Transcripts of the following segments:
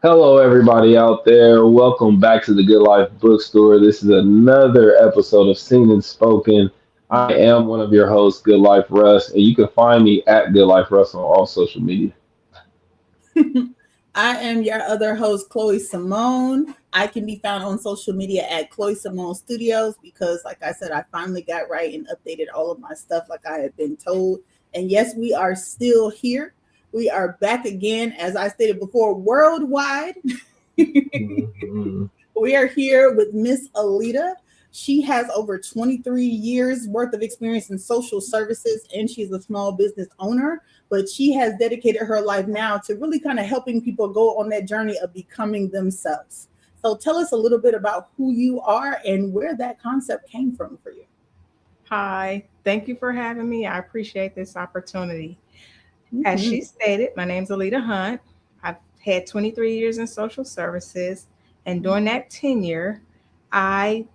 Hello, everybody out there. Welcome back to the Good Life Bookstore. This is another episode of Seen and Spoken. I am one of your hosts, Good Life Russ, and you can find me at Good Life Russ on all social media. I am your other host, Chloe Simone. I can be found on social media at Chloe Simone Studios because, like I said, I finally got right and updated all of my stuff like I had been told. And yes, we are still here. We are back again, as I stated before, worldwide. Mhm. We are here with Miss Aleta. She has over 23 years worth of experience in social services and she's a small business owner, but she has dedicated her life now to really kind of helping people go on that journey of becoming themselves. So tell us a little bit about who you are and where that concept came from for you. Hi, thank you for having me. I appreciate this opportunity. As she Mhm. stated, my name's Aleta Hunt. I've had 23 years in social services, and during that tenure, I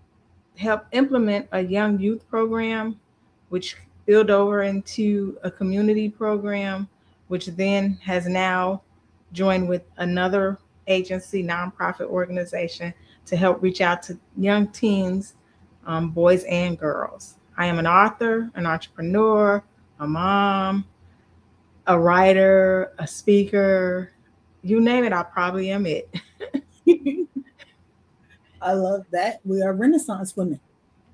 helped implement a young youth program, which spilled over into a community program, which then has now joined with another agency, nonprofit organization, to help reach out to young teens, boys and girls. I am an author, an entrepreneur, a mom, a writer, a speaker, you name it, I probably am it. I love that. We are Renaissance women.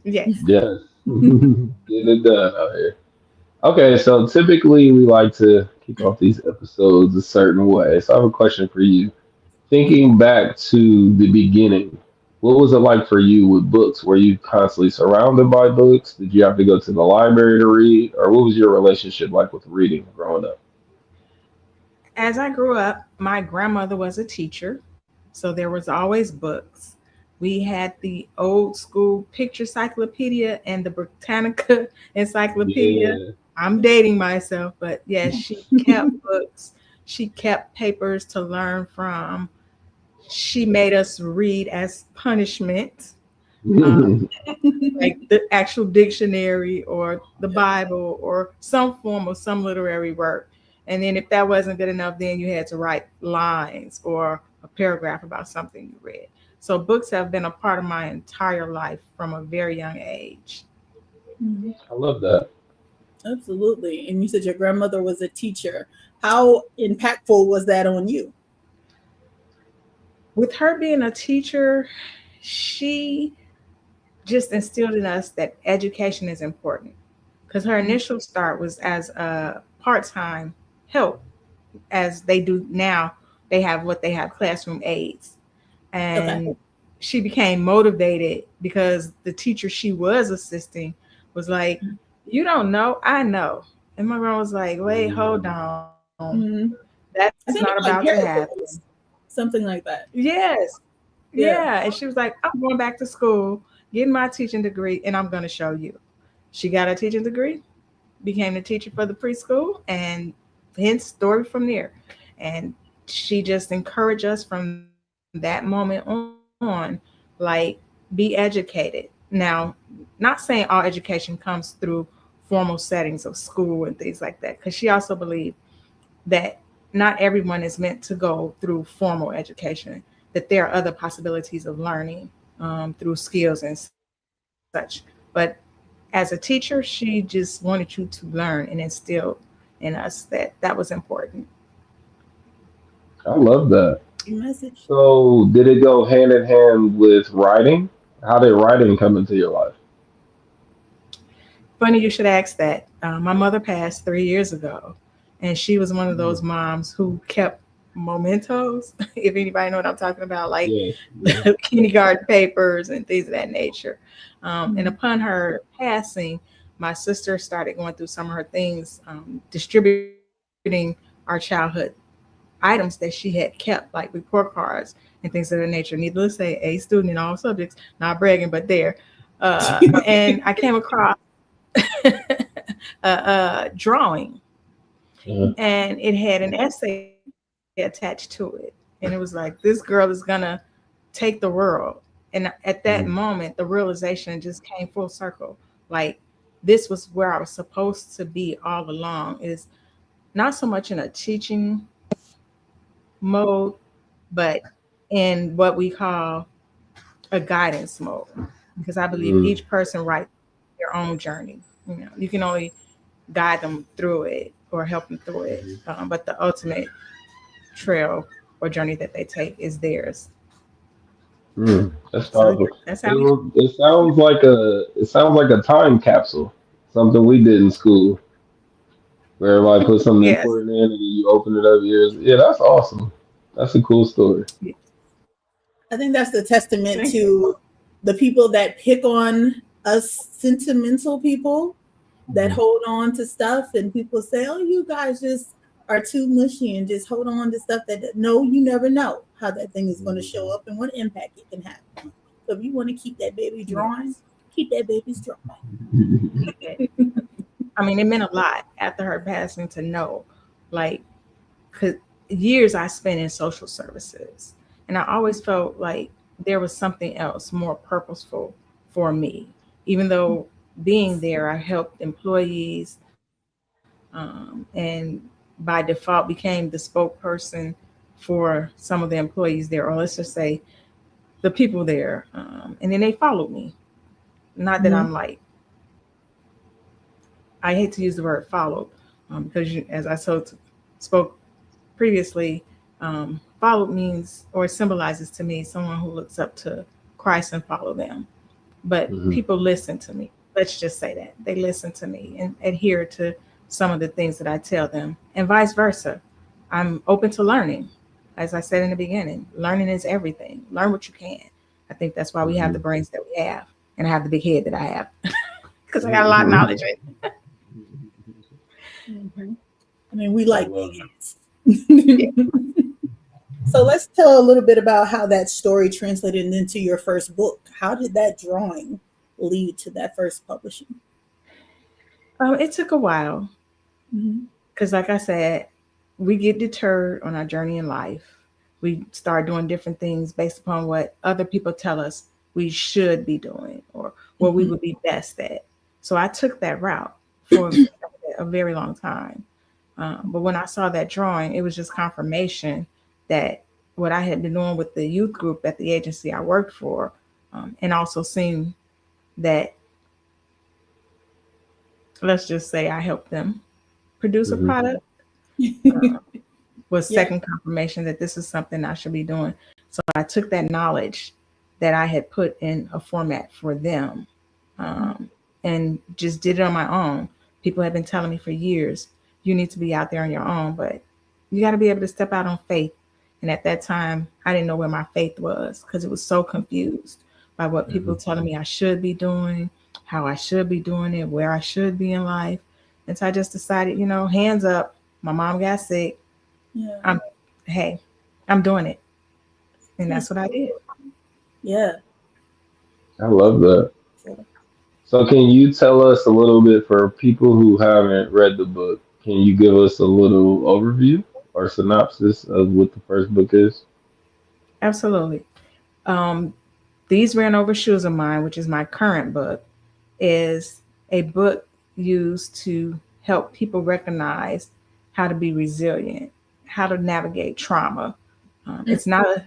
Yes. Yes. Getting it done out here. Okay, so typically we like to kick off these episodes a certain way. So I have a question for you. Thinking back to the beginning, what was it like for you with books? Were you constantly surrounded by books? Did you have to go to the library to read? Or what was your relationship like with reading growing up? As I grew up, my grandmother was a teacher, so there was always books. We had the old school picture cyclopedia and the Britannica encyclopedia. Yeah. I'm dating myself, but yes, she kept books. She kept papers to learn from. She made us read as punishment, uh, like the actual dictionary or the Bible or some form of some literary work. And then if that wasn't good enough, then you had to write lines or a paragraph about something you read. So books have been a part of my entire life from a very young age. Mhm. I love that. Absolutely. And you said your grandmother was a teacher. How impactful was that on you? With her being a teacher, she just instilled in us that education is important because her initial start was as a part-time help, as they do now. They have what they have, classroom aides. Okay. And she became motivated because the teacher she was assisting was like, "You don't know, I know." And my grandma was like, "Wait, hold Mm. on. Mhm. That's not I about think to it's like happen." paraphrase, something like that. Yes. Yeah. Yeah. And she was like, "I'm going back to school, getting my teaching degree, and I'm going to show you." She got a teaching degree, became the teacher for the preschool, and hence story from there. And she just encouraged us from that moment on, like, be educated. Now, not saying all education comes through formal settings of school and things like that, because she also believed that not everyone is meant to go through formal education, that there are other possibilities of learning through skills and such. But as a teacher, she just wanted you to learn and instill in us that was important. I love that. Message. So, did it go hand in hand with writing? How did writing come into your life? Funny you should ask that. My mother passed 3 years ago, and she was one of Mm. those moms who kept mementos, if anybody know what I'm talking about, like Yeah, yeah. the kindergarten papers and things of that nature. And Mhm. upon her passing, my sister started going through some of her things, distributing our childhood items that she had kept, like report cards and things of that nature. Needless to say, A student in all subjects, not bragging, but there. And I came across a drawing, Uh-huh. and it had an essay attached to it. And it was like, this girl is gonna take the world. And at that Mhm. moment, the realization just came full circle. Like, this was where I was supposed to be all along, is not so much in a teaching mode, but in what we call a guidance mode, because I believe Mm, each person writes their own journey. You know, you can only guide them through it or help them through it, mhm. but the ultimate trail or journey that they take is theirs. That's So yeah, powerful. that's how we. It sounds like a time capsule, something we did in school, where everybody put something Yes. important in and then you open it up years. Yeah, that's awesome. That's a cool story. I think that's the testament Thank you. to the people that pick on us sentimental people that Mhm. hold on to stuff, and people say, "Oh, you guys just are too mushy and just hold on to stuff that no, you never know how that thing is going to show up and what impact it can have." So if you want to keep that baby drawing, Yes. keep that baby's drawing. Keep it. I mean, it meant a lot after her passing to know, like, cause years I spent in social services, and I always felt like there was something else more purposeful for me. Even though being there, I helped employees, and by default became the spokesperson for some of the employees there, or let's just say the people there, and then they followed me. Not that Mhm. I'm like, I hate to use the word followed, because as I spoke previously, followed means or symbolizes to me someone who looks up to Christ and follow them. But Mhm. people listen to me. Let's just say that they listen to me and adhere to some of the things that I tell them, and vice versa. I'm open to learning. As I said in the beginning, learning is everything. Learn what you can. I think that's why we have the Mhm. brains that we have, and I have the big head that I have because I got a lot of knowledge. Mhm. Mhm. I mean, we I like love it. Yeah. big heads. So let's tell a little bit about how that story translated into your first book. How did that drawing lead to that first publishing? It took a while Mhm. because, like I said, we get deterred on our journey in life. We start doing different things based upon what other people tell us we should be doing or what we Mhm. would be best at. So I took that route for a very long time. But when I saw that drawing, it was just confirmation that what I had been doing with the youth group at the agency I worked for, and also seeing that, let's just say, I helped them produce a Mhm. product, was Yeah. second confirmation that this is something I should be doing. So I took that knowledge that I had put in a format for them, um, and just did it on my own. People have been telling me for years, you need to be out there on your own, but you got to be able to step out on faith. And at that time, I didn't know where my faith was because it was so confused by what people Mhm. telling me I should be doing, how I should be doing it, where I should be in life. And so I just decided, hands up. My mom got sick. Yeah. I'm, hey, I'm doing it. And Yeah. that's what I did. Yeah. I love that. So, So, can you tell us a little bit for people who haven't read the book? Can you give us a little overview or synopsis of what the first book is? Absolutely. Um, These Ran Over Shoes of Mine, which is my current book, is a book used to help people recognize how to be resilient, how to navigate trauma. It's not a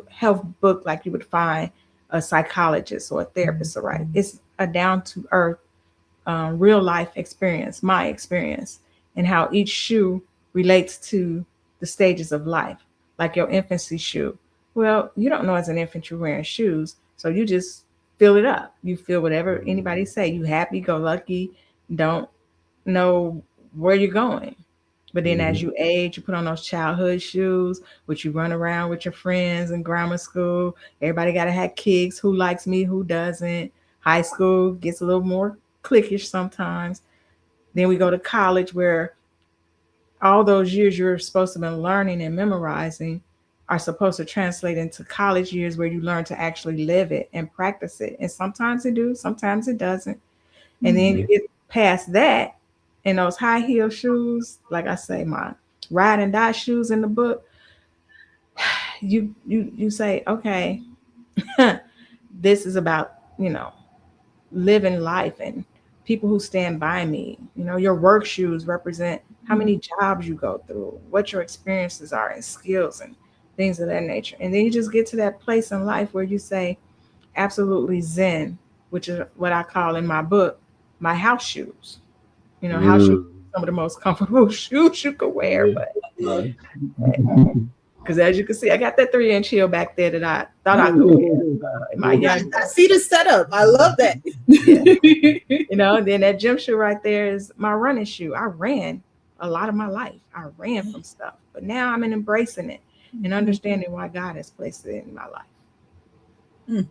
health book like you would find a psychologist or a therapist to write. It's a down to earth, real life experience, my experience, and how each shoe relates to the stages of life, like your infancy shoe. Well, you don't know as an infant you're wearing shoes, so you just fill it up. You feel whatever anybody say. You happy, go lucky, don't know where you're going. But then as Mhm. you age, you put on those childhood shoes, which you run around with your friends in grammar school. Everybody got to have kicks. Who likes me? Who doesn't? High school gets a little more cliquish sometimes. Then we go to college where all those years you're supposed to be learning and memorizing are supposed to translate into college years where you learn to actually live it and practice it. And sometimes it do, sometimes it doesn't. And then you mhm. Mhm. get past that in those high heel shoes, like I say, my ride and die shoes in the book, you say, okay, this is about, you know, living life and people who stand by me. Your work shoes represent how many jobs you go through, what your experiences are and skills and things of that nature. And then you just get to that place in life where you say, absolutely zen, which is what I call in my book, my house shoes. You know, house shoes Mm. are some of the most comfortable shoes you could wear. Yeah. But Nice. because as you can see, I got that 3-inch heel back there that I thought I could wear in my Yeah. I, young I days. see the setup. I love that. Yeah. You know, then that gym shoe right there is my running shoe. I ran a lot of my life. I ran from stuff. But now I'm in embracing it and understanding why God has placed it in my life. Mm.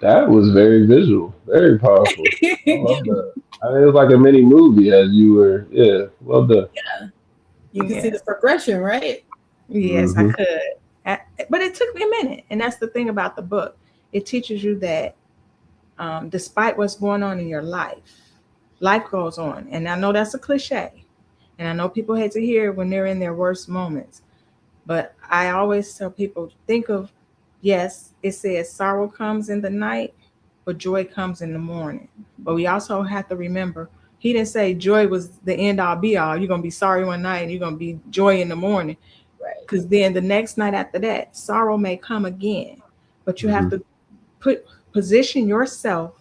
That was very visual, very powerful. I love that. I mean, it was like a mini movie as you were. Yeah, well done. You can see Yeah. the progression, right? Yes, I Hmm. could. But it took me a minute. And that's the thing about the book. It teaches you that despite what's going on in your life, life goes on. And I know that's a cliche. And I know people hate to hear when they're in their worst moments. But I always tell people think of, yes, it says sorrow comes in the night, but joy comes in the morning. But we also have to remember, he didn't say joy was the end all be all. You're going to be sorry one night and you're going to be joy in the morning. Right. Because then the next night after that, sorrow may come again. But you have Hmm. to position yourself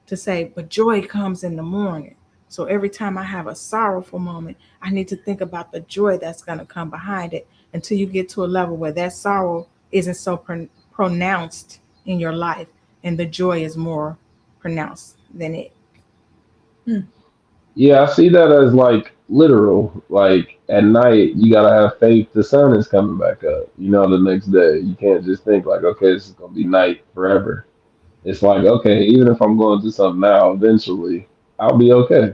to say, but joy comes in the morning. So every time I have a sorrowful moment, I need to think about the joy that's going to come behind it until you get to a level where that sorrow isn't so pronounced in your life and the joy is more pronounced than it. Mm. Yeah, I see that as like literal. Like at night, you gotta have faith the sun is coming back up. You know, the next day, you can't just think like, okay, this is gonna be night forever. It's like, okay, even if I'm going through something now, eventually I'll be okay.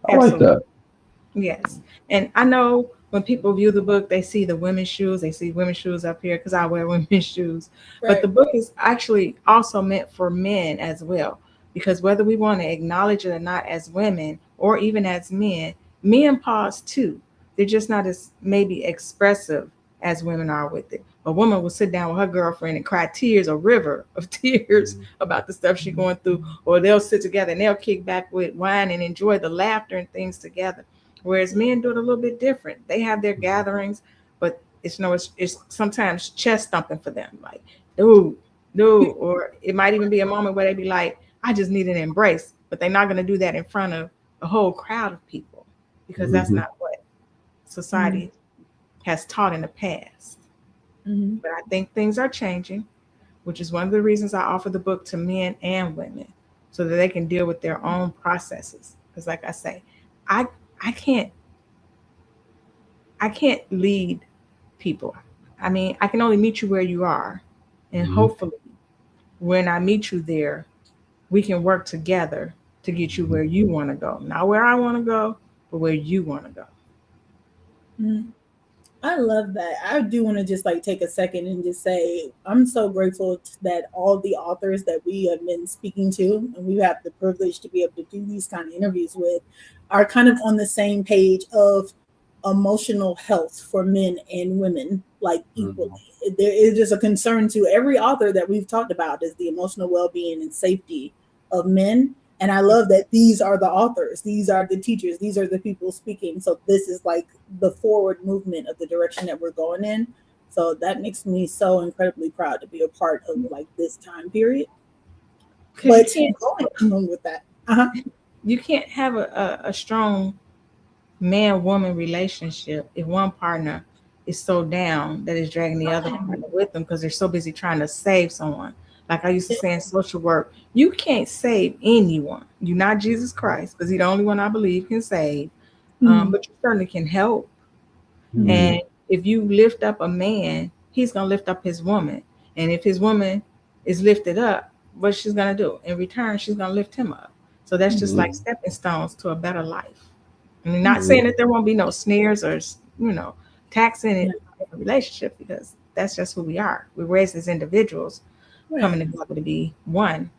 I like Absolutely. that. Yes. And I know when people view the book, they see the women's shoes. They see women's shoes up here because I wear women's shoes. But Right. the book is actually also meant for men as well. Because whether we want to acknowledge it or not as women or even as men pause too. They're just not as maybe expressive as women are with it. A woman will sit down with her girlfriend and cry tears, a river of tears about the stuff she's going through, or they'll sit together and they'll kick back with wine and enjoy the laughter and things together. Whereas men do it a little bit different. They have their gatherings, but it's sometimes chest thumping for them, like dude, dude, or it might even be a moment where they be like, I just need an embrace, but they're not going to do that in front of a whole crowd of people because that's Hmm. not what Mm. society has taught in the past. Mhm. But I think things are changing, which is one of the reasons I offer the book to men and women so that they can deal with their own processes. Because, like I say, I I can't I can't lead people. I mean, I can only meet you where you are, and Hmm. hopefully, when I meet you there, we can work together to get you where you want to go. Not where I want to go, but where you want to go. Mm. I love that. I do want to just like take a second and just say I'm so grateful that all the authors that we have been speaking to and we have the privilege to be able to do these kind of interviews with are kind of on the same page of emotional health for men and women like equally. Hmm. There is just a concern to every author that we've talked about is the emotional well-being and safety of men. And I love that these are the authors, these are the teachers, these are the people speaking. So this is like the forward movement of the direction that we're going in. So that makes me so incredibly proud to be a part of like this time period. Because But going along with that, you can't have a strong man woman relationship if one partner is so down that it's dragging the other partner with them because they're so busy trying to save someone. Like I used to say in social work, you can't save anyone. You're not Jesus Christ because he's the only one I believe can save, mm, but you certainly can help. mm, And Hmm. if you lift up a man, he's gonna lift up his woman. And if his woman is lifted up, what she's gonna do in return, she's gonna lift him up. So that's just like Hmm. stepping stones to a better life. I'm not mm, saying Hmm. that there won't be no snares or taxing yeah, it in a relationship because that's just who we are. We're raised as individuals right. coming together to be one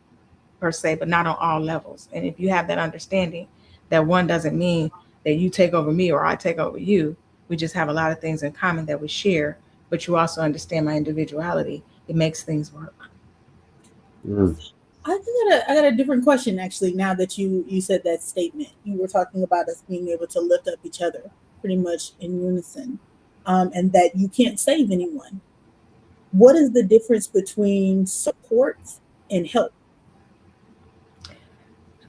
per se, but not on all levels. And if you have that understanding that one doesn't mean that you take over me or I take over you, we just have a lot of things in common that we share, but you also understand my individuality. It makes things work. Hmm. I got a different question actually. Now that you said that statement, you were talking about us being able to lift up each other, pretty much in unison. and that you can't save anyone. What is the difference between support and help?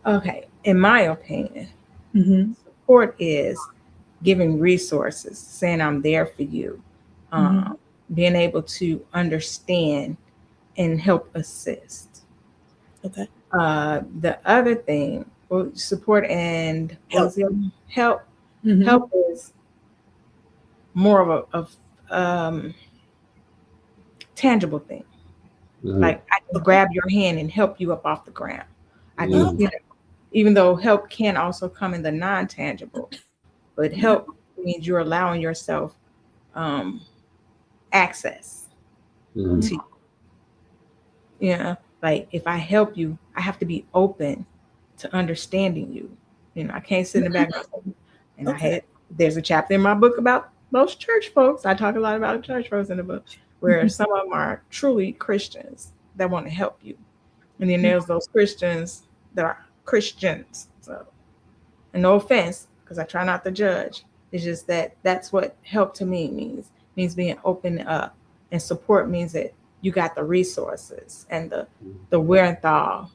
Okay, in my opinion, Mm-hmm. support is giving resources, saying I'm there for you, Mm-hmm. um, being able to understand and help assist. Okay. The other thing, well, support and what was Help. the other one? Help. Mm-hmm. Help is more of a tangible thing. Mhm. Like I can Okay. grab your hand and help you up off the ground. I can, Mhm. you Okay. know, even though help can also come in the non-tangible, but help means you're allowing yourself um, access Mhm. to, you know, like if I help you, I have to be open to understanding you. You know, I can't sit in the back and I Okay. had there's a chapter in my book about those church folks. I talk a lot about church folks in the book, where some of them are truly Christians that want to help you, and then there's those Christians that are Christians. So, and no offense, because I try not to judge. It's just that that's what help to me means being open up, and support means that you got the resources and the wherewithal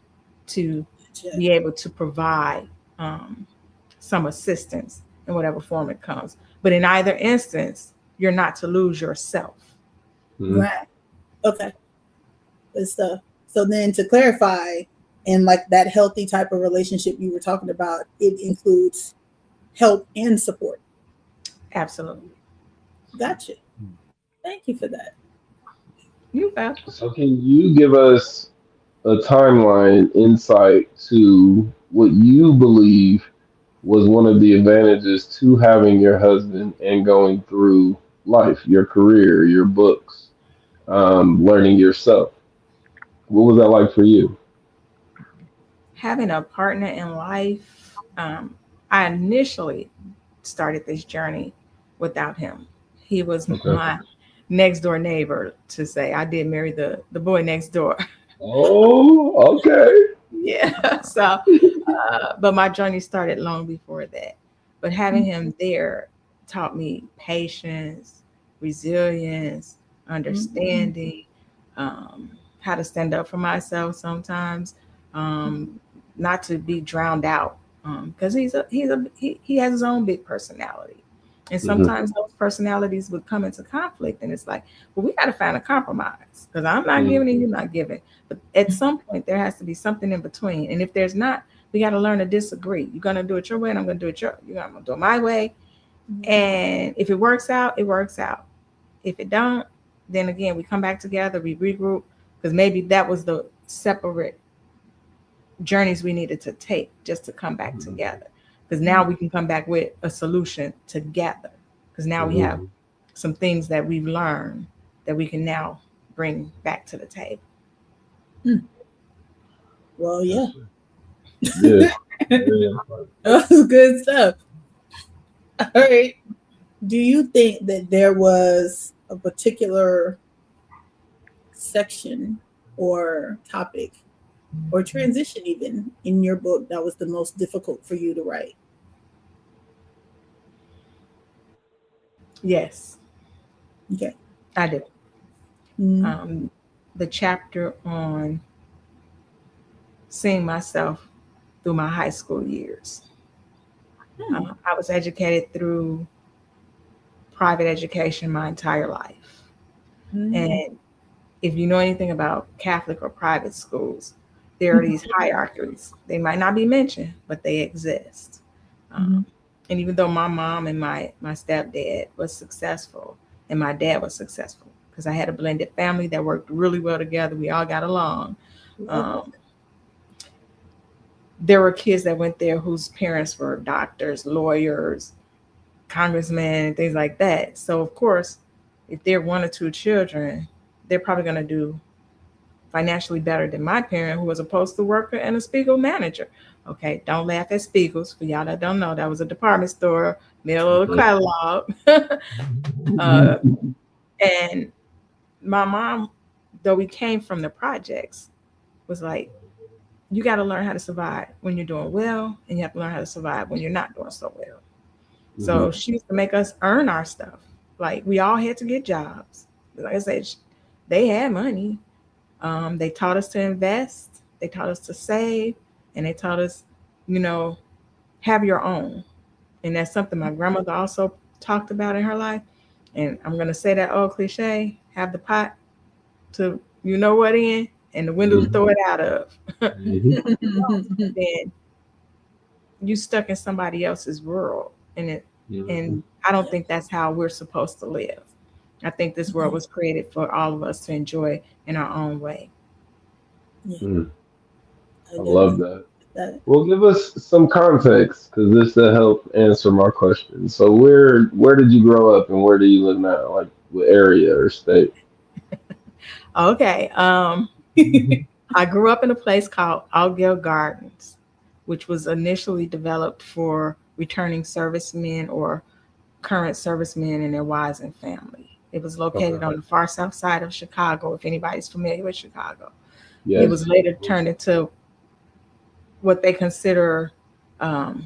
to Gotcha. be able to provide um, some assistance in whatever form it comes. But in either instance, you're not to lose yourself. Mhm. Right. Okay. Good stuff. So then to clarify, and like that healthy type of relationship you were talking about, it includes help and support. Absolutely. Gotcha. Thank you for that. You bet. So, can you give us a timeline insight to what you believe was one of the advantages to having your husband and going through life, your career, your books, learning yourself? What was that like for you? Having a partner in life, um, I initially started this journey without him. He was Okay. my next door neighbor, to say. I did marry the boy next door. Oh, okay. Yeah. So, but my journey started long before that. But having him there taught me patience, resilience, Mhm. understanding, um, how to stand up for myself sometimes, um, not to be drowned out. Because he has his own big personality, and Hmm. sometimes those personalities would come into conflict, and it's like, well, we got to find a compromise because I'm not Hmm. giving and you're not giving. But at some point, there has to be something in between. And if there's not, we got to learn to disagree. You're going to do it your way, and I'm going to do it you're going to do it my way. And if it works out, it works out. If it don't, then again, we come back together, we regroup, because maybe that was the separate journeys we needed to take just to come back together. Because now we can come back with a solution together. Because now we have Hmm. some things that we've learned that we can now bring back to the table. Mm. Well, yeah, Yeah. that Yeah. was good stuff. All right. Do you think that there was a particular section or topic or transition even in your book that was the most difficult for you to write? Yes, Okay. I do. Mm. um, the chapter on seeing myself through my high school years. Mm. I was educated through private education my entire life. And Mm. if you know anything about Catholic or private schools, there are these hierarchies. They might not be mentioned, but they exist. Um, Mhm. and even though my mom and my stepdad was successful and my dad was successful, because I had a blended family that worked really well together, we all got along. Love Um, that. there were kids that went there whose parents were doctors, lawyers, congressmen, and things like that. So of course, if they're one or two children, they're probably going to do financially better than my parent, who was a postal worker and a Spiegel manager. Okay, don't laugh at Spiegels. For y'all that don't know, that was a department store, middle of the catalog. uh, and my mom, though we came from the projects, was like, you got to learn how to survive when you're doing well, and you have to learn how to survive when you're not doing so well. Hmm. So she used to make us earn our stuff. Like we all had to get jobs. Like I said, they had money. They taught us to invest. They taught us to save, and they taught us, you know, have your own. And that's something my grandmother also talked about in her life. And I'm gonna say that old cliche: have the pot to you know what in, and the window to Hmm. throw it out of. Hmm. Then you stuck in somebody else's world, and it Hmm. and I don't Yeah. think that's how we're supposed to live. I think this world Mhm. was created for all of us to enjoy in our own way. Yeah, Mm, I I definitely love that. that. Well, give us some context because this will help answer my question. So, where did you grow up and where do you live now? Like, what area or state? Okay. Hmm. I grew up in a place called Algill Gardens, which was initially developed for returning servicemen or current servicemen and their wives and family. It was Okay. located on the far south side of Chicago, if anybody's familiar with Chicago. It was Yes. later turned into what they consider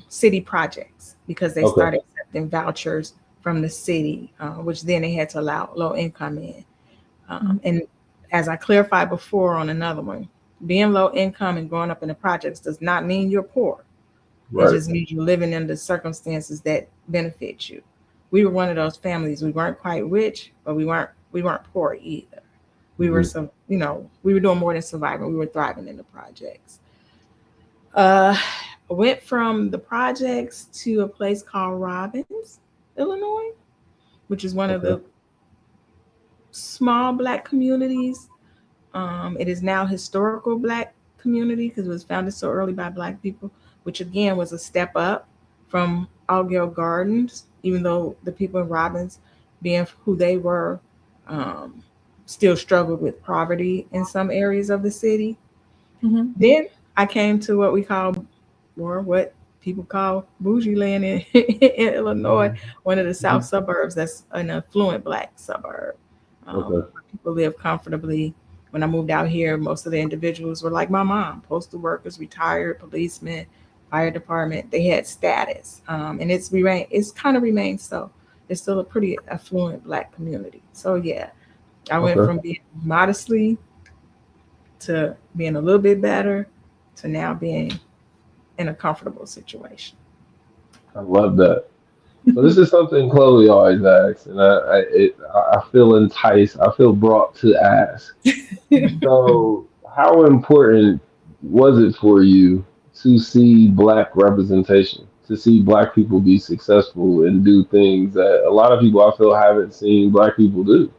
city projects because they Okay. started accepting vouchers from the city, which then they had to allow low income in. Mhm. And as I clarified before on another one, being low income and growing up in the projects does not mean you're poor. It Right. just means you're living under circumstances that benefit you. We were one of those families. We weren't quite rich, but we weren't poor either. We were Hmm. some, we were doing more than surviving. We were thriving in the projects. Uh, went from the projects to a place called Robbins, Illinois, which is one of Okay. the small black communities. It is now historical black community because it was founded so early by black people, which again was a step up from Algill Gardens, even though the people in Robbins, being who they were, um, still struggled with poverty in some areas of the city. Mhm. Then I came to what we call, or what people call bougie land in, in Illinois, Hmm. one of the south Hmm. suburbs that's an affluent black suburb. Okay. Where people live comfortably. When I moved out here, most of the individuals were like my mom, postal workers, retired policemen, fire department. They had status, and it's kind of remained so. It's still a pretty affluent black community. So yeah, I went Okay. from being modestly to being a little bit better to now being in a comfortable situation. I love that. So this is something Chloe always asks, and I feel enticed. I feel brought to ask. So, how important was it for you to see black representation, to see black people be successful and do things that a lot of people I feel haven't seen black people do?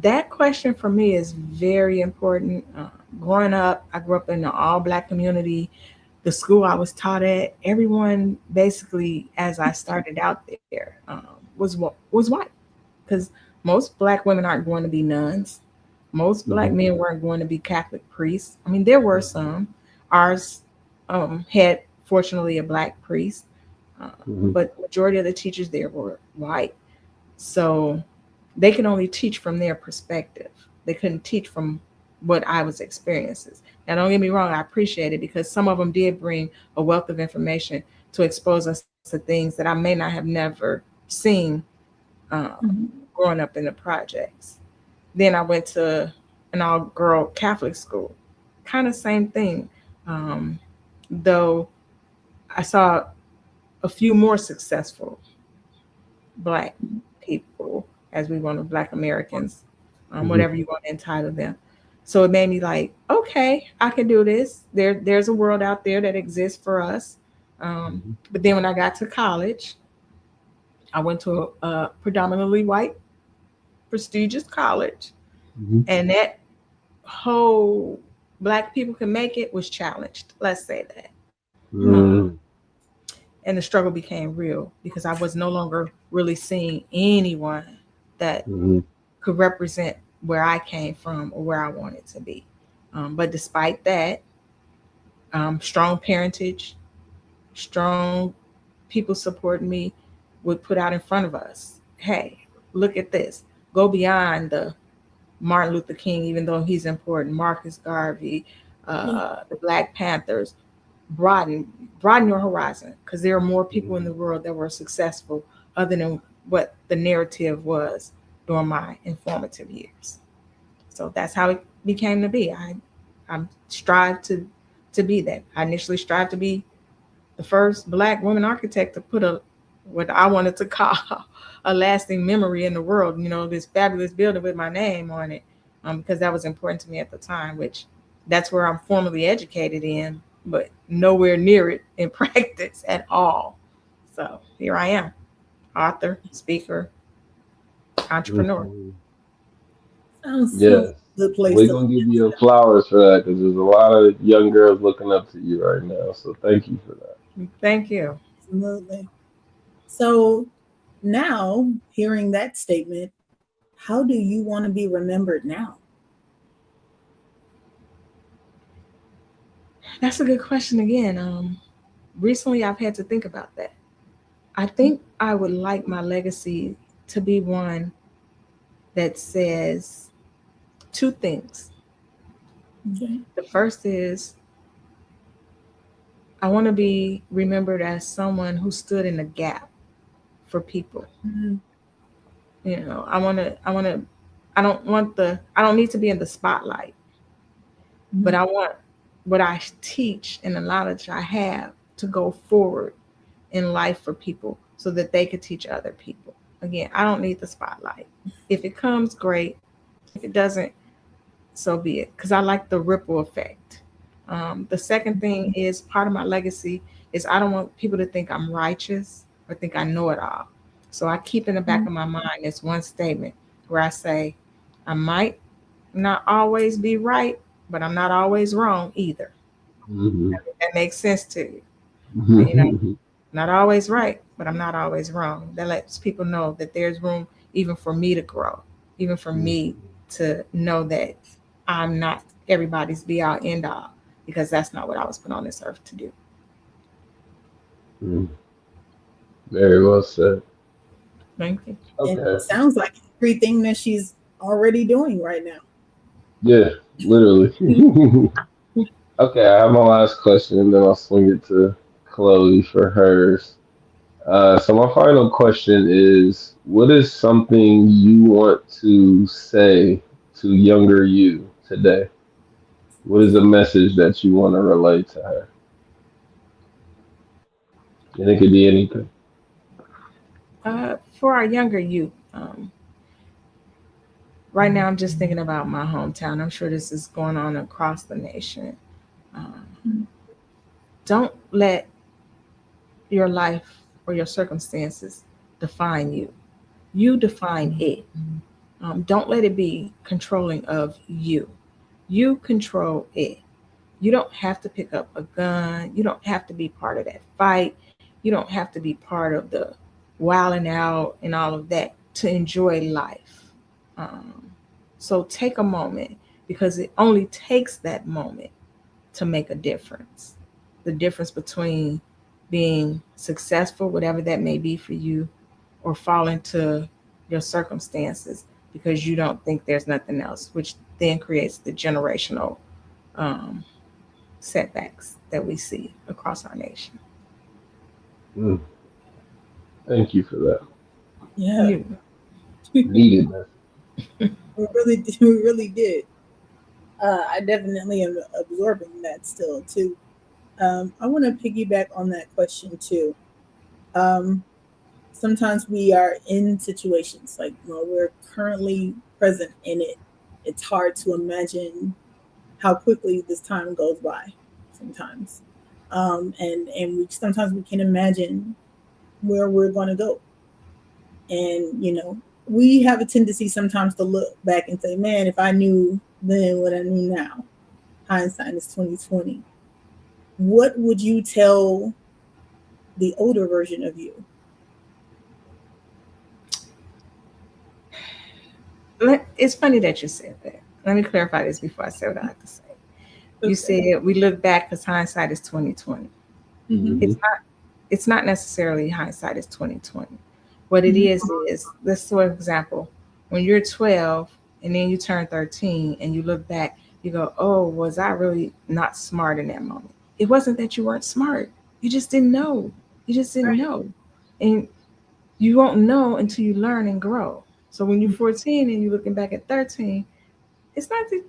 That question for me is very important. Growing up, I grew up in an all black community. The school I was taught at, everyone basically, as I started out there, was white because most black women aren't going to be nuns. Most black Hmm. men weren't going to be Catholic priests. I mean, there were some. Ours had, fortunately, a black priest, uh, Hmm. but majority of the teachers there were white. So they can only teach from their perspective. They couldn't teach from what I was experiencing. Now, don't get me wrong, I appreciate it because some of them did bring a wealth of information to expose us to things that I may not have never seen uh, Mhm. growing up in the projects. Then I went to an all girl Catholic school, kind of same thing. Um, though I saw a few more successful black people, as we want to black Americans, Hmm. whatever you want to entitle them. So it made me like, okay, I can do this. There's a world out there that exists for us. Hmm. But then when I got to college, I went to a predominantly white, prestigious college, Hmm. and that whole black people can make it was challenged. Let's say that. Hmm. And the struggle became real because I was no longer really seeing anyone that Hmm. could represent where I came from or where I wanted to be. But despite that, strong parentage, strong people supporting me would put out in front of us, hey, look at this. Go beyond the Martin Luther King, even though he's important, Marcus Garvey, Yeah. the Black Panthers. broaden your horizon, because there are more people in the world that were successful other than what the narrative was during my informative years. So that's how it became to be. I strive to be that. I initially strived to be the first Black woman architect to put a what I wanted to call a lasting memory in the world. You know, this fabulous building with my name on it, because that was important to me at the time. Which that's where I'm formally educated in, but nowhere near it in practice at all. So here I am, author, speaker, entrepreneur. Mhm. Sounds Yes. a good place We're to. gonna give you your flowers for that because there's a lot of young girls looking up to you right now. So thank you for that. Thank you. Absolutely. So now, hearing that statement, how do you want to be remembered now? That's a good question again. Recently I've had to think about that. I think I would like my legacy to be one that says two things. Okay. The first is I want to be remembered as someone who stood in the gap for people. Mhm. You know, I don't need to be in the spotlight, but Mhm. I want what I teach and the knowledge I have to go forward in life for people so that they could teach other people. Again, I don't need the spotlight. If it comes, great. If it doesn't, so be it. Because I like the ripple effect. The second thing is part of my legacy is I don't want people to think I'm righteous or think I know it all. So I keep in the back of my mind this one statement where I say, I might not always be right, but I'm not always wrong either. Hmm. That makes sense to you. You know, not always right, but I'm not always wrong. That lets people know that there's room even for me to grow, even for me to know that I'm not everybody's be all end all, because that's not what I was put on this earth to do. Very well said. Thank you. And it Okay. sounds like everything that she's already doing right now. Yeah, literally. Okay, I have my last question, and then I'll swing it to Chloe for hers. So my final question is, what is something you want to say to younger you today? What is a message that you want to relate to her? And it could be anything. For our younger youth, right now I'm just thinking about my hometown. I'm sure this is going on across the nation. Mhm. Don't let your life or your circumstances define you. You define it. Don't let it be controlling of you. You control it. You don't have to pick up a gun. You don't have to be part of that fight. You don't have to be part of the wilding out and all of that to enjoy life. Um, so take a moment, because it only takes that moment to make a difference. The difference between being successful, whatever that may be for you, or fall into your circumstances because you don't think there's nothing else, which then creates the generational um, setbacks that we see across our nation. Mm, thank you for that. Yeah, You, Needed that. we really did. I definitely am absorbing that still too. I want to piggyback on that question too. Um, Sometimes we are in situations like we're currently present in it. It's hard to imagine how quickly this time goes by. Sometimes, and we sometimes we can imagine where we're going to go, and we have a tendency sometimes to look back and say, "Man, if I knew then what I knew now." Hindsight is 2020. What would you tell the older version of you? it's funny that you said that. Let me clarify this before I say what I have to say. You Okay. said we look back because hindsight is 2020. Mm-hmm. Hmm. It's not necessarily hindsight is 2020. What it Mm-hmm. is let's, for example, when you're 12 and then you turn 13 and you look back, you go, oh, was I really not smart in that moment? it wasn't that you weren't smart. You just didn't know. You just didn't Right. know. And you won't know until you learn and grow. So when you're 14 and you're looking back at 13, it's not that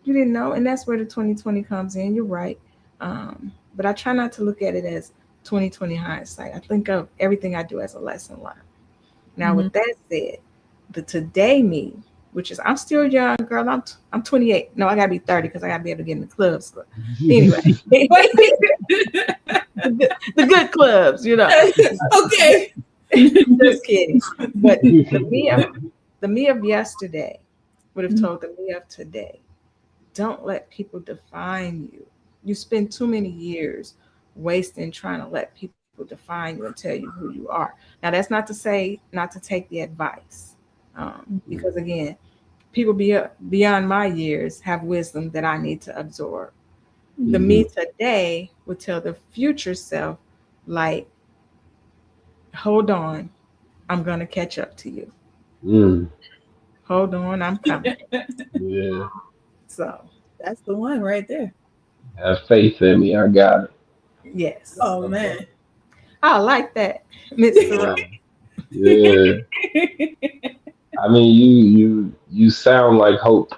you didn't know. And that's where the 2020 comes in. You're right. But I try not to look at it as 2020 hindsight. I think of everything I do as a lesson learned. Now, Mhm. with that said, the today me, which is I'm still young, girl. I'm 28. No, I gotta be 30 because I gotta be able to get in the clubs. But anyway, the good clubs, you know. Okay. Just kidding. But the me of yesterday would have told the me of today, don't let people define you. You spend too many years wasting trying to let people define you and tell you who you are. Now, that's not to say not to take the advice, because again, people beyond my years have wisdom that I need to absorb. The Mhm. me today would tell the future self, like, hold on, I'm going to catch up to you. Mm. Hold on, I'm coming. Yeah. So, That's the one right there. Have faith in me. I got it. yes, Oh man. I like that, Mr. Yeah. Yeah. I mean, you sound like hope.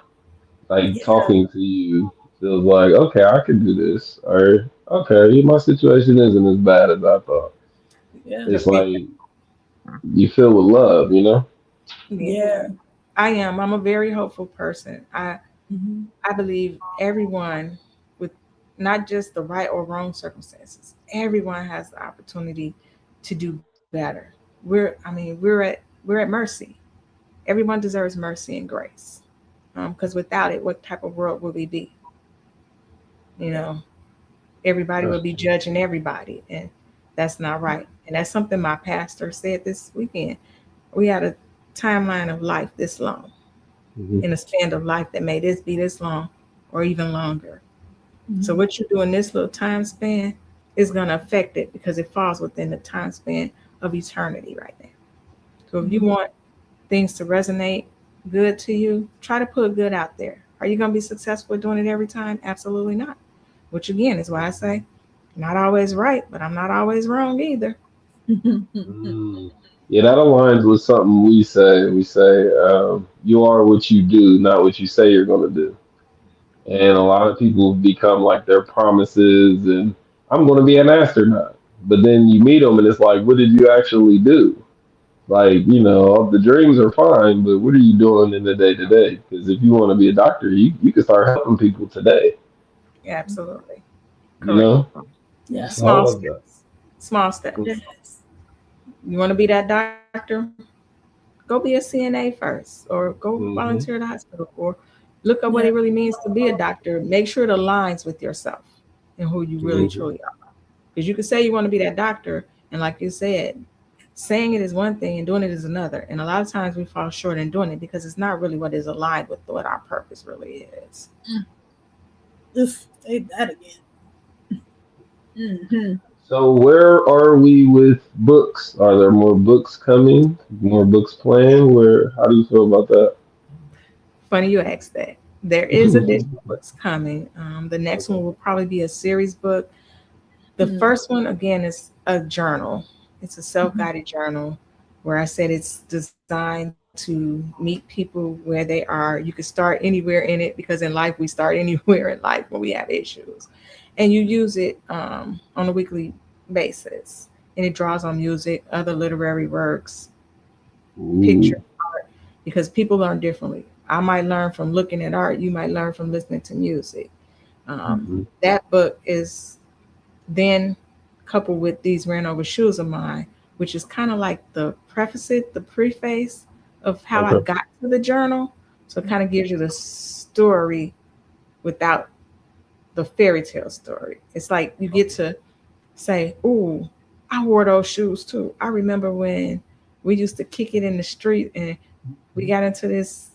Like Yeah. talking to you feels like, okay, I can do this, or okay, my situation isn't as bad as I thought. Yeah. It's like you feel with love, you know. Yeah, Yeah. I am. I'm a very hopeful person. Mhm. I believe everyone, with not just the right or wrong circumstances, everyone has the opportunity to do better. We're at mercy. Everyone deserves mercy and grace. Because without it, what type of world would we be? You Yeah. know, everybody That's would be true. judging everybody, and that's not right. And that's something my pastor said this weekend. We had a timeline of life this long, Mhm. in a span of life that may this be this long or even longer. So Mhm. what you do in this little time span is going to affect it because it falls within the time span of eternity right now. So if you Mhm. want things to resonate good to you, try to put good out there. Are you going to be successful at doing it every time? Absolutely not. Which again is why I say, not always right, but I'm not always wrong either. Mm. Yeah, that aligns with something we say. We say, you are what you do, not what you say you're going to do. And a lot of people become like their promises, and I'm going to be an astronaut. But then you meet them, and it's like, what did you actually do? Like, the dreams are fine, but what are you doing in the day to day? Because if you want to be a doctor, you can start helping people today. Yeah, absolutely. You Correct. know, Yeah. so I Small love that. steps. Small steps. Yes. You want to be that doctor? Go be a CNA first, or go volunteer at Mm-hmm. the hospital, or look up what it Yeah. really means to be a doctor. Make sure it aligns with yourself and who you really Hmm. truly are. Because you can say you want to be that doctor, and like you said, saying it is one thing and doing it is another. And a lot of times we fall short in doing it because it's not really what is aligned with what our purpose really is. Just say that again. Hmm. So where are we with books? Are there more books coming? More books planned? Where? How do you feel about that? Funny you asked that. There is additional books coming. The next Okay. one will probably be a series book. The Mm. first one, again, is a journal. It's a self Mhm. guided journal where I said it's designed to meet people where they are. You can start anywhere in it because in life we start anywhere in life when we have issues. And you use it on a weekly basis. And it draws on music, other literary works, picture, Ooh. because people learn differently. I might learn from looking at art, you might learn from listening to music. Hmm. That book is then coupled with these ran over shoes of mine, which is kind of like the preface, it, the preface of how I Okay. got to the journal. So it kind of gives you the story without the fairy tale story. It's like you get to say, "Ooh, I wore those shoes too. I remember when we used to kick it in the street and we got into this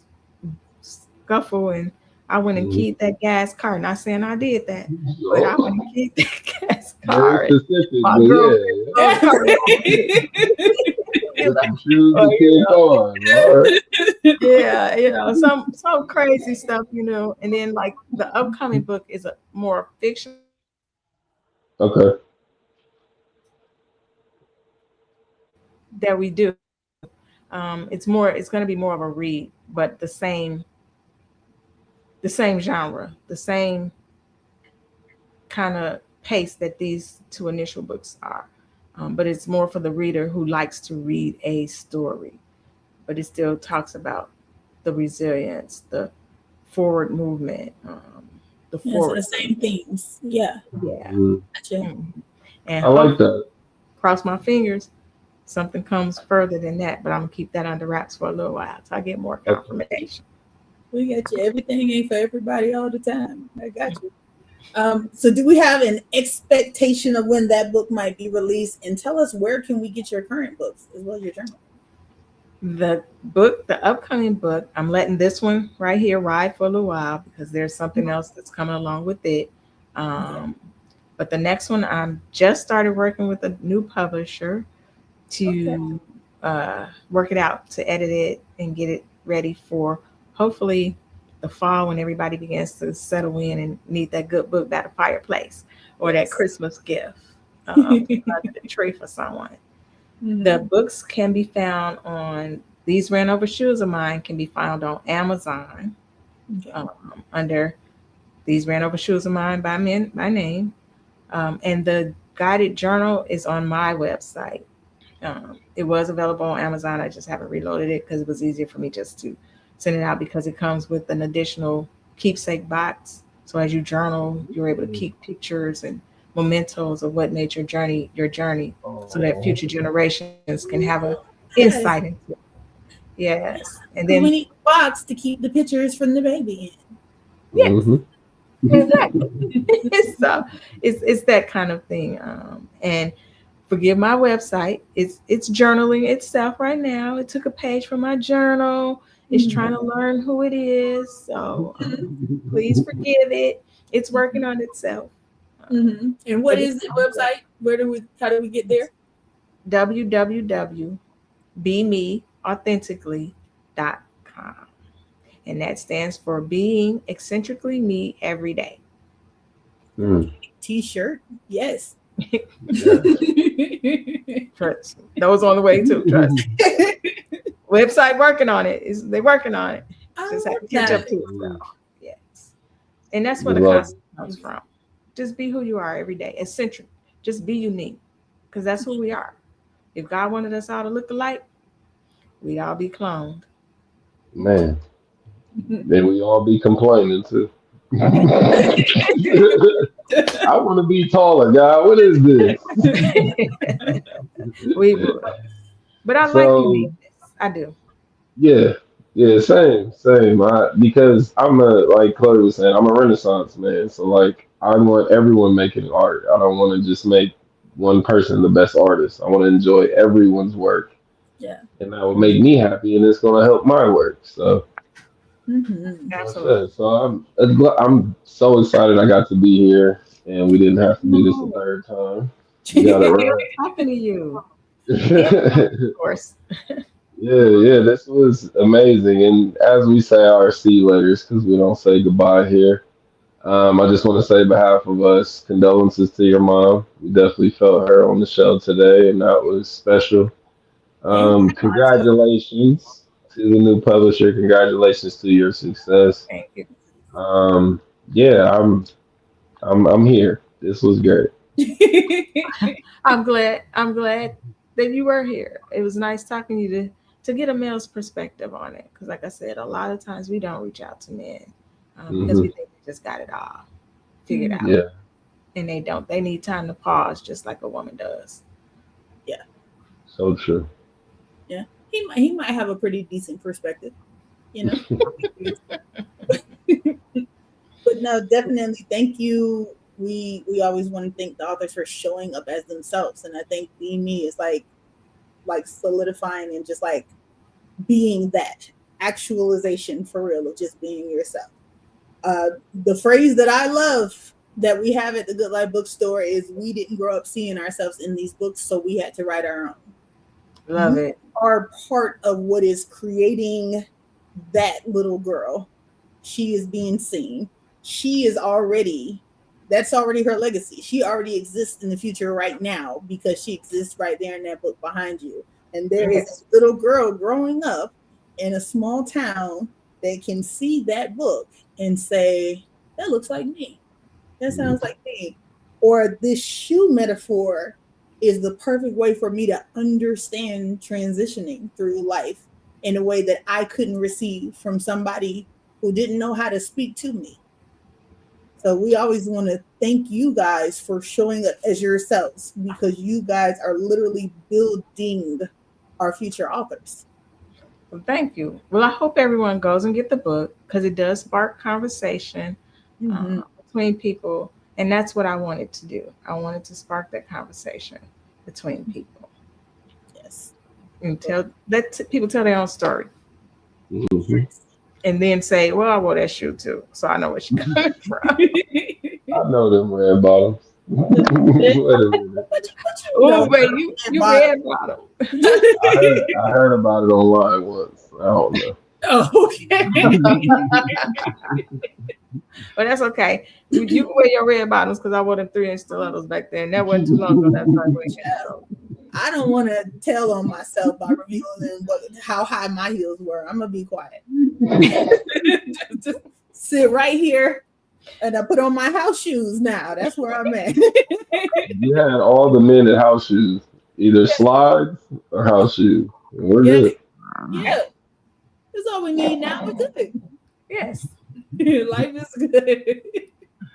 scuffle and I went and Hmm. keyed that gas car. Not saying I did that, but I went Oh, and keyed that gas very car. And specific, my but girlfriend yeah, yeah. drove her along with it. You With know, some shoes or, and 10 cars. All right. yeah, some crazy stuff, And then like the upcoming book is a more fictional book, Okay. that we do. It's going to be more of a read, but the same genre, the same kind of pace that these two initial books are. But it's more for the reader who likes to read a story, but it still talks about the resilience, the forward movement, the Yeah, so forward the same themes. Yeah, yeah. Mhm. gotcha. Mhm. And I like hopefully, that. cross my fingers, something comes further than that. But I'm gonna keep that under wraps for a little while till I get more Okay. confirmation. We got you. Everything ain't for everybody all the time. I got you. So do we have an expectation of when that book might be released? And tell us, where can we get your current books as well as your journal? The upcoming book, I'm letting this one right here ride for a little while because there's something else that's coming along with it. Okay. But the next one, I'm just started working with a new publisher Okay. to work it out, to edit it and get it ready for hopefully the fall when everybody begins to settle in and need that good book by the fireplace or that Yes. Christmas gift under the tree for someone. The Mhm. books can be found on These Ran Over Shoes of Mine can be found on Amazon Okay. um, under These Ran Over Shoes of Mine by name. And the guided journal is on my website. It was available on Amazon. I just haven't reloaded it because it was easier for me just to send it out because it comes with an additional keepsake box. So as you journal, you're able to keep pictures and mementos of what made your journey, so that Oh. future generations can have a insight Yes. into it. Yes. And So then we need a box to keep the pictures from the baby yes, Hmm. exactly. So it's that kind of thing. And forgive my website. It's journaling itself right now. It took a page from my journal. It's in. trying to learn who it is. So please forgive it. It's working on itself. Um, And what but it's is the website? Where do we? How do we get there? www.bemeauthentically.com. And that stands for being eccentrically me every day. Mm. T-shirt. Yes. Yeah. Trust. Those on the way too. Trust. Website working on it. They working on it. I Just have love to catch that. up to itself. Yes. And that's where We the love concept comes from. Just be who you are every day. Eccentric. Just be unique. Because that's who we are. If God wanted us all to look alike, we'd all be cloned. it. Man. Then we all be complaining too. I want to be taller, guy. What is this? We would. But I like So uniqueness. I do. yeah, yeah, same, same. Because I'm a like Chloe was saying, I'm a Renaissance man. So like, I want everyone making art. I don't want to just make one person the best artist. I want to enjoy everyone's work, Yeah. and that will make me happy, and it's gonna help my work. So that's Absolutely. it. So I'm so excited I got to be here, and we didn't have to do this a third time. We got it Enjoy right. talking to you. And of course. Yeah, yeah, this was amazing. And as we say our see you letters, because we don't say goodbye here, I just want to say, behalf of us, condolences to your mom. We definitely felt her on the show today, and that was special. Thank you. Congratulations to the new publisher. Congratulations to your success. Thank you. Um, yeah, I'm here. This was great. I'm glad that you were here. It was nice talking to you to get a male's perspective on it. Because, like I said, a lot of times we don't reach out to men because Hmm. we think they just got it all figured out, Yeah, and they don't. They need time to pause, just like a woman does. Yeah. so true. Yeah. He might have a pretty decent perspective, you know. But no, definitely thank you. We always want to thank the authors for showing up as themselves. And I think being me is like solidifying and just like being that actualization for real of just being yourself. Uh, the phrase that I love that we have at the Good Life Bookstore is, we didn't grow up seeing ourselves in these books, so we had to write our own. Love You it. are part of what is creating that little girl. She is being seen. She is already that's already her legacy. She already exists in the future right now because she exists right there in that book behind you. And there is Yes. a little girl growing up in a small town that can see that book and say, that looks like me. That sounds like me. Or this shoe metaphor is the perfect way for me to understand transitioning through life in a way that I couldn't receive from somebody who didn't know how to speak to me. So we always want to thank you guys for showing up as yourselves because you guys are literally building our future authors. Well, thank you. Well, I hope everyone goes and get the book because it does spark conversation Mm-hmm. between people, and that's what I wanted to do. I wanted to spark that conversation between people Yes. and people tell their own story, Mhm. and then say, "Well, I wore that shoe too, so I know where she's coming from." I know them red bottoms. Wait a minute. What you know Oh, wait, about you bottom? read about them. I heard about it online once. I don't know. Okay. But that's okay. You can wear your red bottoms because I wore them 3-inch stilettos back then. That wasn't too long ago. That's started wearing it. So I don't want to tell on myself by revealing how high my heels were. I'm gonna be quiet. Just sit right here, and I put on my house shoes now. That's where I'm at. You had all the men in house shoes, either slides or house shoes. We're Yeah, good. yeah. That's all we need now. We're good. yes. Life is good.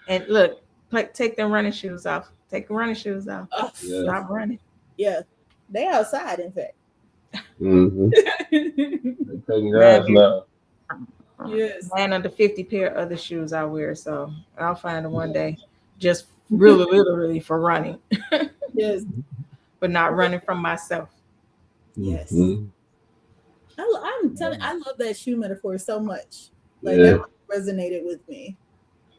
And look, take them running shoes off. Take the running shoes off. Oh, Yeah. Stop running. yeah, they outside. In fact. Mm-hmm. They taking Man, grass now. Yes. man under 50 pair of other shoes I wear. So I'll find them one day just really literally for running, Yes. but not running from myself. Yes. Mm-hmm. I'm telling. I love that shoe metaphor so much. Like Yeah. that resonated with me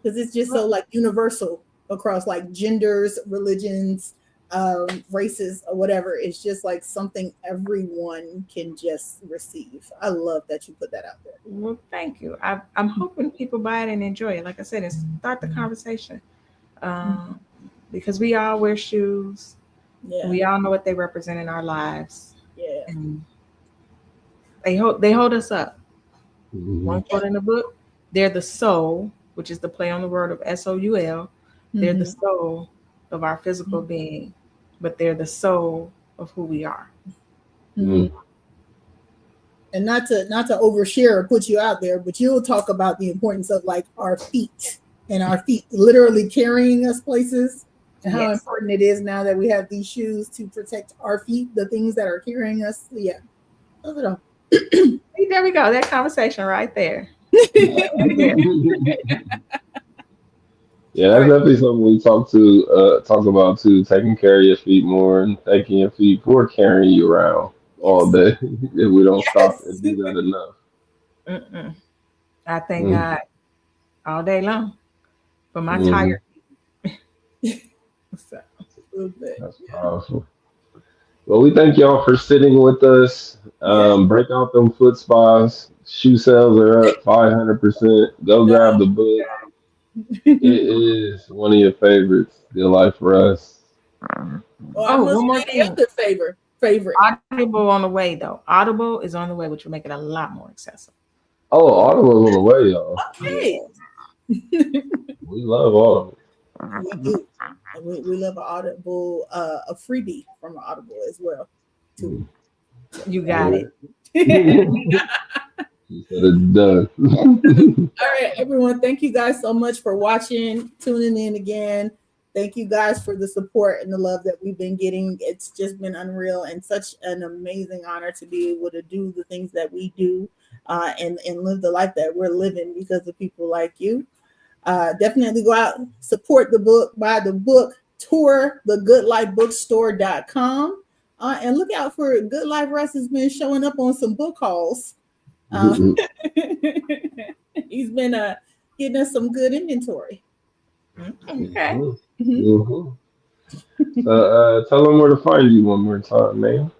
because it's just so like universal across like genders, religions, races, or whatever. It's just like something everyone can just receive. I love that you put that out there. Well, thank you. I'm hoping people buy it and enjoy it. Like I said, and start the conversation. Um, because we all wear shoes. Yeah. We all know what they represent in our lives, Yeah. and they hold us up. Mm-hmm. One quote in the book: "They're the soul," which is the play on the word of soul. They're the Mhm. soul of our physical being, but they're the soul of who we are. Mhm. And not to overshare or put you out there, but you'll talk about the importance of like our feet and our feet literally carrying us places and how Yes. important it is now that we have these shoes to protect our feet, the things that are carrying us. Yeah, love it all. See, there we go. That conversation right there. Right there. Yeah, All that's right. definitely something we talk about too, taking care of your feet more and thanking your feet for carrying you around all Yes. day if we don't stop Yes. and do that enough. Mm-mm. I thank Mm, God all day long for my mhm. tired. So, Good. That's powerful. Well, we thank y'all for sitting with us. Yeah. Break out them foot spas. Shoe sales are up 500%. Go grab the book. It is one of your favorites. Good life for us. Well, I oh, must one more say the thing. other favorite. Audible on the way though. Audible is on the way, which will make it a lot more accessible. Oh, Audible's on the way, y'all. Yeah. Okay. We love Audible. We do. And we love an Audible, a freebie from Audible as well, too. Mm, You got yeah. it. She said it's done. All right, everyone. Thank you guys so much for watching, tuning in again. Thank you guys for the support and the love that we've been getting. It's just been unreal and such an amazing honor to be able to do the things that we do and live the life that we're living because of people like you. Definitely go out, support the book, buy the book, tour thegoodlifebookstore.com, and look out for Good Life Russ has been showing up on some book hauls. Um, he's been getting us some good inventory. Okay. Mhm. Mhm. So tell them where to find you one more time, man.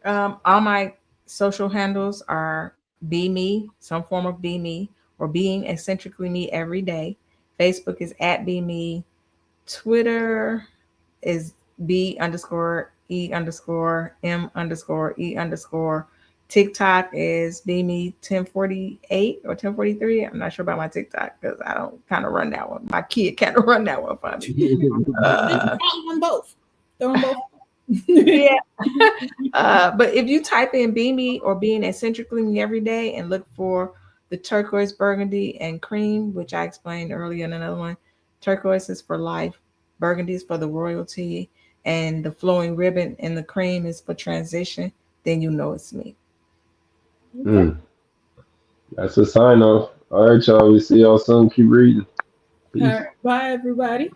All my social handles are be me, some form of be me, or being eccentrically me every day. Facebook is at Be Me. Twitter is B underscore E underscore M underscore E underscore. TikTok is Be Me 1048 or 1043. I'm not sure about my TikTok because I don't kind of run that one. My kid kind of run that one for me. Just Uh, follow them both. Throw them both. yeah. But if you type in Be Me or Being Eccentrically Me every day and look for the turquoise, burgundy, and cream, which I explained earlier in another one, turquoise is for life, burgundy is for the royalty, and the flowing ribbon and the cream is for transition, then you know it's me. Okay. Mm, that's a sign off. All right, y'all. We see y'all soon. Keep reading. All Peace. right. Bye, everybody.